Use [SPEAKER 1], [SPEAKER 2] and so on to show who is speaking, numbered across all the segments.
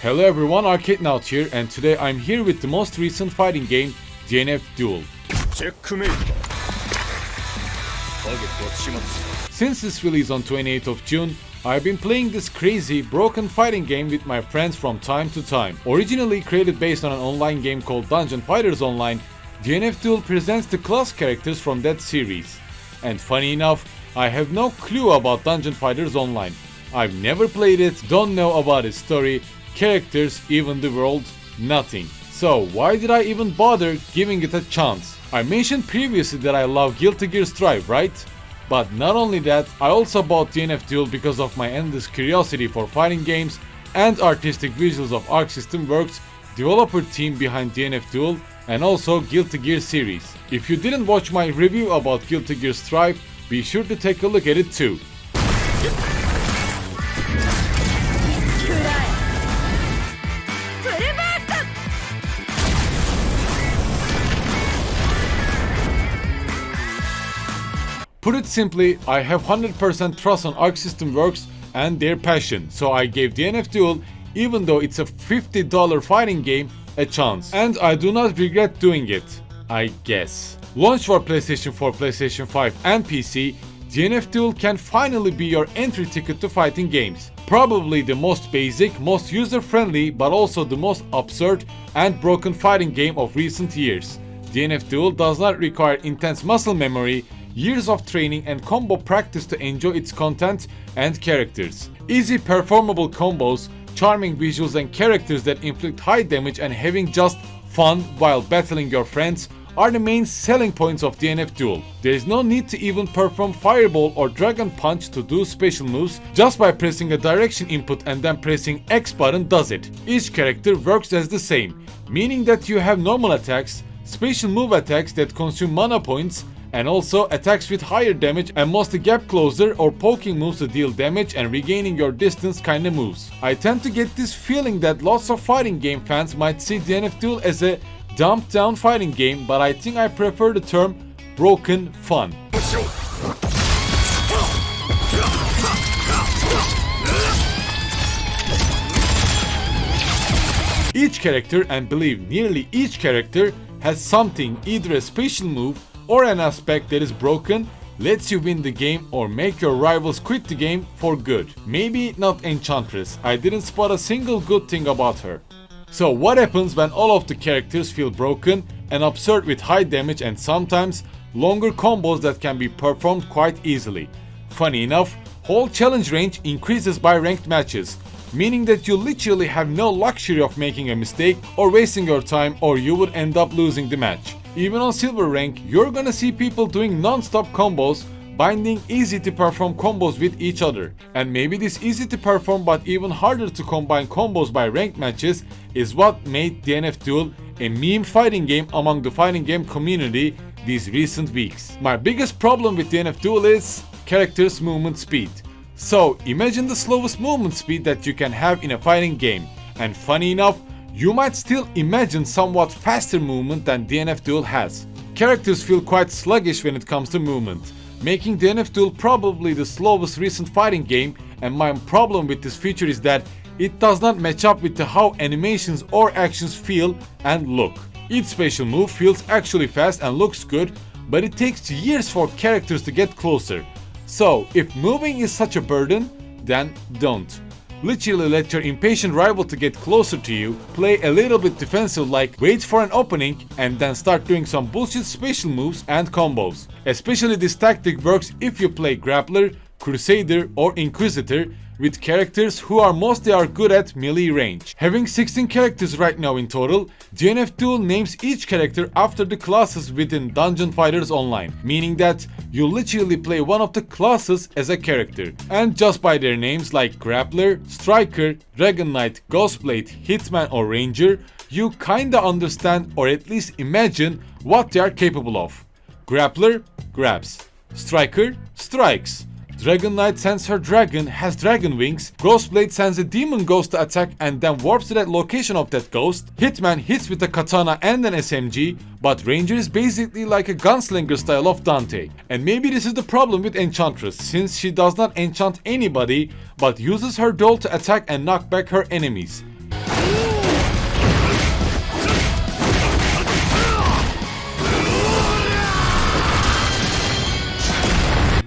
[SPEAKER 1] Hello everyone, Arcadenaut here, and today I'm here with the most recent fighting game, DNF Duel. Since its release on 28th of June, I've been playing this crazy, broken fighting game with my friends from time to time. Originally created based on an online game called Dungeon Fighters Online, DNF Duel presents the class characters from that series. And funny enough, I have no clue about Dungeon Fighters Online. I've never played it, don't know about its story, characters, even the world, nothing. So why did I even bother giving it a chance? I mentioned previously that I love Guilty Gear Strive, right? But not only that, I also bought DNF Duel because of my endless curiosity for fighting games and artistic visuals of Arc System Works, developer team behind DNF Duel, and also Guilty Gear series. If you didn't watch my review about Guilty Gear Strive, be sure to take a look at it too. Put it simply, I have 100% trust on Arc System Works and their passion, so I gave DNF Duel, even though it's a $50 fighting game, a chance. And I do not regret doing it, I guess. Launched for PlayStation 4, PlayStation 5 and PC, DNF Duel can finally be your entry ticket to fighting games. Probably the most basic, most user-friendly, but also the most absurd and broken fighting game of recent years. DNF Duel does not require intense muscle memory, years of training and combo practice to enjoy its content and characters. Easy performable combos, charming visuals and characters that inflict high damage and having just fun while battling your friends are the main selling points of DNF Duel. There is no need to even perform Fireball or Dragon Punch to do special moves, just by pressing a direction input and then pressing X button does it. Each character works as the same, meaning that you have normal attacks, special move attacks that consume mana points, and also attacks with higher damage and mostly gap closer or poking moves to deal damage and regaining your distance kinda moves. I tend to get this feeling that lots of fighting game fans might see DNF Duel as a dumbed down fighting game, but I think I prefer the term broken fun. Each character, and believe nearly each character, has something, either a special move or an aspect that is broken, lets you win the game or make your rivals quit the game for good. Maybe not Enchantress, I didn't spot a single good thing about her. So what happens when all of the characters feel broken and absurd with high damage and sometimes longer combos that can be performed quite easily? Funny enough, whole challenge range increases by ranked matches, meaning that you literally have no luxury of making a mistake or wasting your time, or you would end up losing the match. Even on silver rank, you're gonna see people doing non-stop combos, binding easy to perform combos with each other. And maybe this easy to perform but even harder to combine combos by ranked matches is what made DNF Duel a meme fighting game among the fighting game community these recent weeks. My biggest problem with DNF Duel is characters' movement speed. So imagine the slowest movement speed that you can have in a fighting game. And funny enough, you might still imagine somewhat faster movement than DNF Duel has. Characters feel quite sluggish when it comes to movement, making DNF Duel probably the slowest recent fighting game, and my problem with this feature is that it does not match up with how animations or actions feel and look. Each special move feels actually fast and looks good, but it takes years for characters to get closer. So if moving is such a burden, then don't. Literally let your impatient rival to get closer to you, play a little bit defensive like wait for an opening and then start doing some bullshit special moves and combos. Especially this tactic works if you play Grappler, Crusader or Inquisitor with characters who are mostly good at melee range. Having 16 characters right now in total, DNF Duel names each character after the classes within Dungeon Fighters Online, meaning that you literally play one of the classes as a character. And just by their names like Grappler, Striker, Dragon Knight, Ghostblade, Hitman or Ranger, you kinda understand or at least imagine what they are capable of. Grappler grabs, Striker strikes, Dragon Knight sends her dragon, has dragon wings, Ghostblade sends a demon ghost to attack and then warps to that location of that ghost, Hitman hits with a katana and an SMG, but Ranger is basically like a gunslinger style of Dante. And maybe this is the problem with Enchantress, since she does not enchant anybody, but uses her doll to attack and knock back her enemies.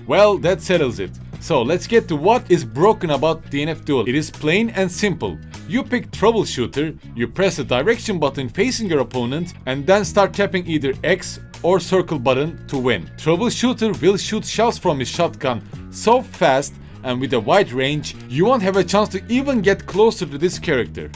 [SPEAKER 1] Well, that settles it. So let's get to what is broken about DNF Duel. It is plain and simple. You pick Troubleshooter, you press the direction button facing your opponent, and then start tapping either X or circle button to win. Troubleshooter will shoot shells from his shotgun so fast and with a wide range, you won't have a chance to even get closer to this character.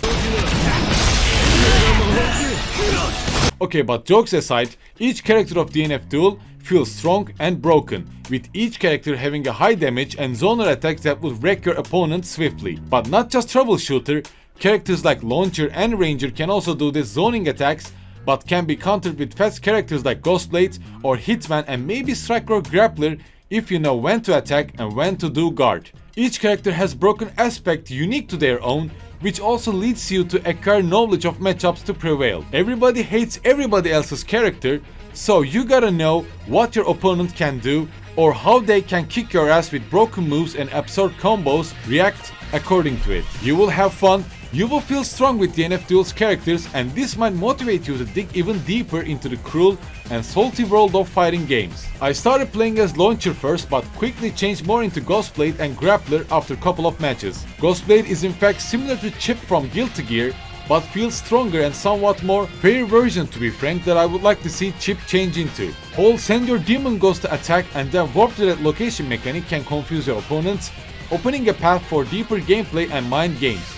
[SPEAKER 1] Okay, but jokes aside, each character of DNF Duel feels strong and broken, with each character having a high damage and zoner attacks that will wreck your opponent swiftly. But not just Troubleshooter, characters like Launcher and Ranger can also do these zoning attacks, but can be countered with fast characters like Ghostblade or Hitman and maybe Striker or Grappler if you know when to attack and when to do guard. Each character has broken aspect unique to their own, which also leads you to acquire knowledge of matchups to prevail. Everybody hates everybody else's character, so you gotta know what your opponent can do or how they can kick your ass with broken moves and absurd combos. React according to it. You will have fun, you will feel strong with DNF Duel's characters, and this might motivate you to dig even deeper into the cruel and salty world of fighting games. I started playing as Launcher first, but quickly changed more into Ghostblade and Grappler after a couple of matches. Ghostblade is in fact similar to Chip from Guilty Gear, but feels stronger and somewhat more fair version, to be frank, that I would like to see Chip change into. Whole send your demon ghost to attack and then warp to that location mechanic can confuse your opponents, opening a path for deeper gameplay and mind games.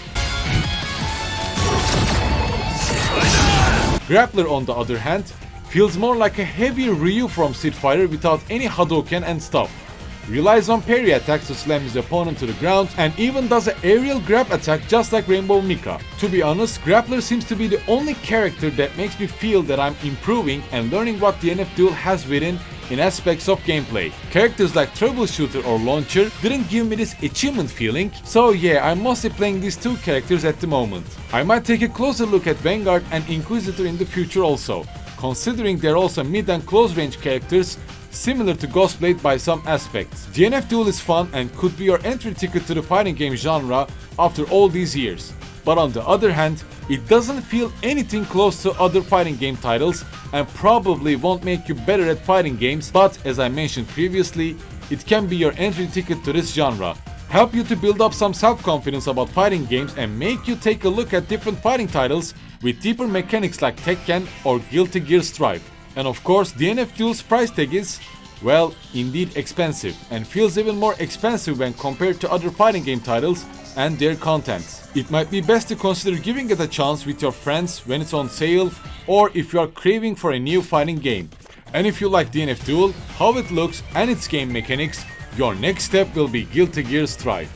[SPEAKER 1] Grappler, on the other hand, feels more like a heavy Ryu from Street Fighter without any Hadouken and stuff. Relies on parry attacks to slam his opponent to the ground, and even does an aerial grab attack just like Rainbow Mika. To be honest, Grappler seems to be the only character that makes me feel that I'm improving and learning what DNF Duel has within in aspects of gameplay. Characters like Troubleshooter or Launcher didn't give me this achievement feeling, so yeah, I'm mostly playing these two characters at the moment. I might take a closer look at Vanguard and Inquisitor in the future also, considering they're also mid and close range characters similar to Ghostblade by some aspects. DNF Duel is fun and could be your entry ticket to the fighting game genre after all these years. But on the other hand, it doesn't feel anything close to other fighting game titles and probably won't make you better at fighting games, but as I mentioned previously, it can be your entry ticket to this genre, help you to build up some self-confidence about fighting games and make you take a look at different fighting titles with deeper mechanics like Tekken or Guilty Gear Strive. And of course, DNF Duel's price tag is, well, indeed expensive, and feels even more expensive when compared to other fighting game titles and their contents. It might be best to consider giving it a chance with your friends when it's on sale, or if you are craving for a new fighting game. And if you like DNF Duel, how it looks and its game mechanics, your next step will be Guilty Gear Strive.